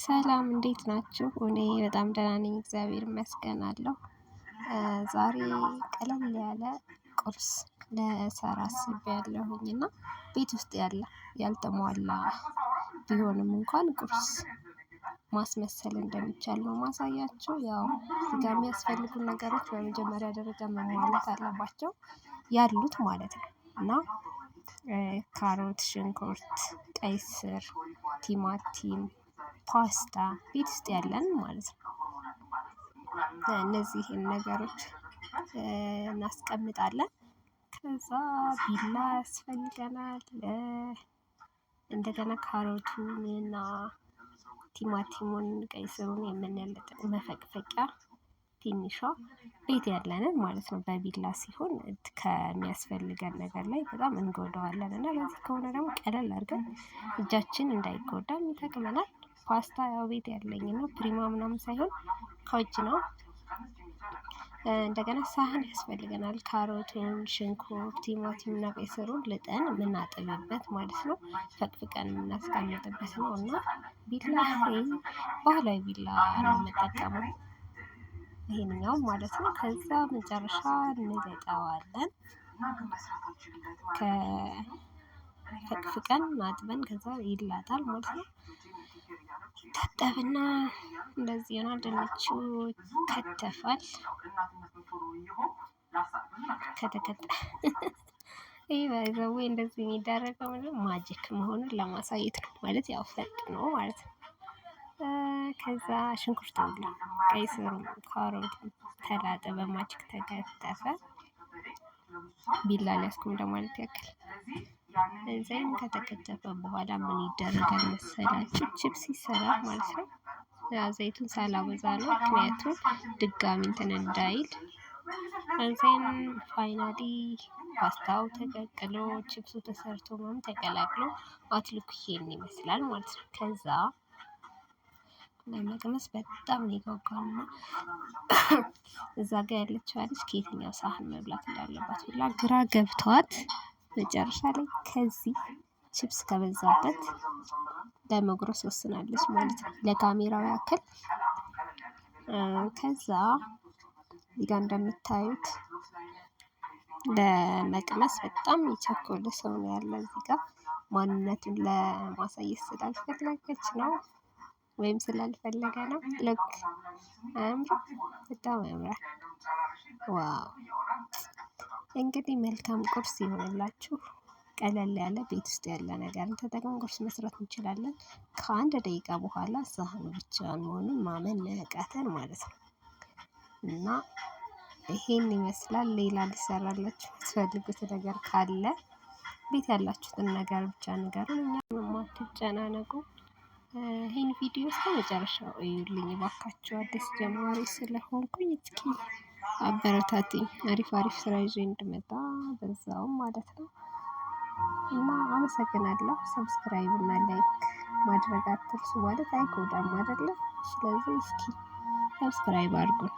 ሰላም እንዴት ናችሁ? እኔ በጣም ደህና ነኝ፣ እግዚአብሔር ይመስገን አለሁ። ዛሬ ቀለል ያለ ቁርስ ልሰራ አስቤያለሁኝ እና ቤት ውስጥ ያለ ያልተሟላ ቢሆንም እንኳን ቁርስ ማስመሰል እንደሚቻል ነው ማሳያችሁ። ያው እዚህ ጋር የሚያስፈልጉ ነገሮች በመጀመሪያ ደረጃ መሟላት አለባቸው ያሉት ማለት ነው እና ካሮት፣ ሽንኩርት፣ ቀይ ስር፣ ቲማቲም፣ ፓስታ ቤት ውስጥ ያለን ማለት ነው። እነዚህን ነገሮች እናስቀምጣለን። ከዛ ቢላ ያስፈልገናል። እንደገና ካሮቱን እና ቲማቲሙን ቀይ ስሩን የምንልጥ መፈቅፈቂያ ትንሿ ቤት ያለንን ማለት ነው። በቢላ ሲሆን ከሚያስፈልገን ነገር ላይ በጣም እንጎዳዋለን እና ለዚህ ከሆነ ደግሞ ቀለል አድርገን እጃችን እንዳይጎዳም ይጠቅመናል። ፓስታ ያው ቤት ያለኝ ነው፣ ፕሪማ ምናምን ሳይሆን ከውጭ ነው። እንደገና ሳህን ያስፈልገናል። ካሮቱን፣ ሽንኩርት፣ ቲማቲም እና ቀይ ስሩን ልጠን የምናጥብበት ማለት ነው። ፈቅፍቀን የምናስቀምጥበት ነው እና ቢላ ባህላዊ ቢላ ነው የምጠቀመው ይሄንኛው ማለት ነው። ከዛ መጨረሻ እንልጠዋለን። ፈቅፍቀን አጥበን ከዛ ይላጣል ማለት ነው። ይታጠብና እንደዚህ ይሆናል። ድንቹ ይከተፋል። ይሄ ባይ ዘ ዌይ እንደዚህ የሚደረገው ምንድነው ማጂክ መሆኑን ለማሳየት ነው ማለት ያው ፈጥኖ ማለት ነው። ከዛ ሽንኩርት አለ፣ ቀይ ስሩም ካሮቱም ተላጠ፣ በማጂክ ተከተፈ። ቢላ አልያዝኩም ለማለት ያክል። እዛም ከተከተፈ በኋላ ምን ይደረጋል መሰላችሁ? ቺፕስ ይሰራል ማለት ነው። ዘይቱን ሳላበዛ ነው፣ ምክንያቱም ድጋሚ እንትን እንዳይል። እዛን ፋይናሊ ፓስታው ተቀቅሎ ቺፕሱ ተሰርቶ ምናምን ተቀላቅሎ አውትሉክ ይሄን ይመስላል ማለት ነው። ከዛ ለመቅመስ በጣም ነው የጓጓነው። እዛ ጋር ያለችው ልጅ ከየትኛው ሳህን መብላት እንዳለባት ሁላ ግራ ገብቷት መጨረሻ ላይ ከዚህ ቺፕስ ከበዛበት ለመጉረስ ወስናለች ማለት ነው፣ ለካሜራው ያክል። ከዛ እዚህ ጋር እንደምታዩት ለመቅመስ በጣም የቸኮለ ሰው ነው ያለው እዚህ ጋር። ማንነቱን ለማሳየት ስላልፈለገች ነው ወይም ስላልፈለገ ነው። ልክ አያምርም? በጣም ያምራል። ዋው! እንግዲህ መልካም ቁርስ ይሆንላችሁ። ቀለል ያለ ቤት ውስጥ ያለ ነገርን ተጠቅመን ቁርስ መስራት እንችላለን። ከአንድ ደቂቃ በኋላ ሳህኑ ብቻውን መሆኑን ማመን ነው ያቃተን ማለት ነው። እና ይሄን ይመስላል። ሌላ ሊሰራላችሁ የምትፈልጉት ነገር ካለ ቤት ያላችሁትን ነገር ብቻ ንገሩን፣ እኛንም አትጨናነቁ። ይሄን ቪዲዮ እስከመጨረሻው እዩልኝ እባካችሁ። አዲስ ጀማሪ ስለሆንኩኝ እስኪ አበረታቱኝ፣ አሪፍ አሪፍ ስራ ይዤ እንድመጣ በዛውም ማለት ነው። እና አመሰግናለሁ። ሰብስክራይብ እና ላይክ ማድረግ አትርሱ። ማለት አይጎዳም አይደለ? ስለዚህ እስኪ ሰብስክራይብ አድርጉን።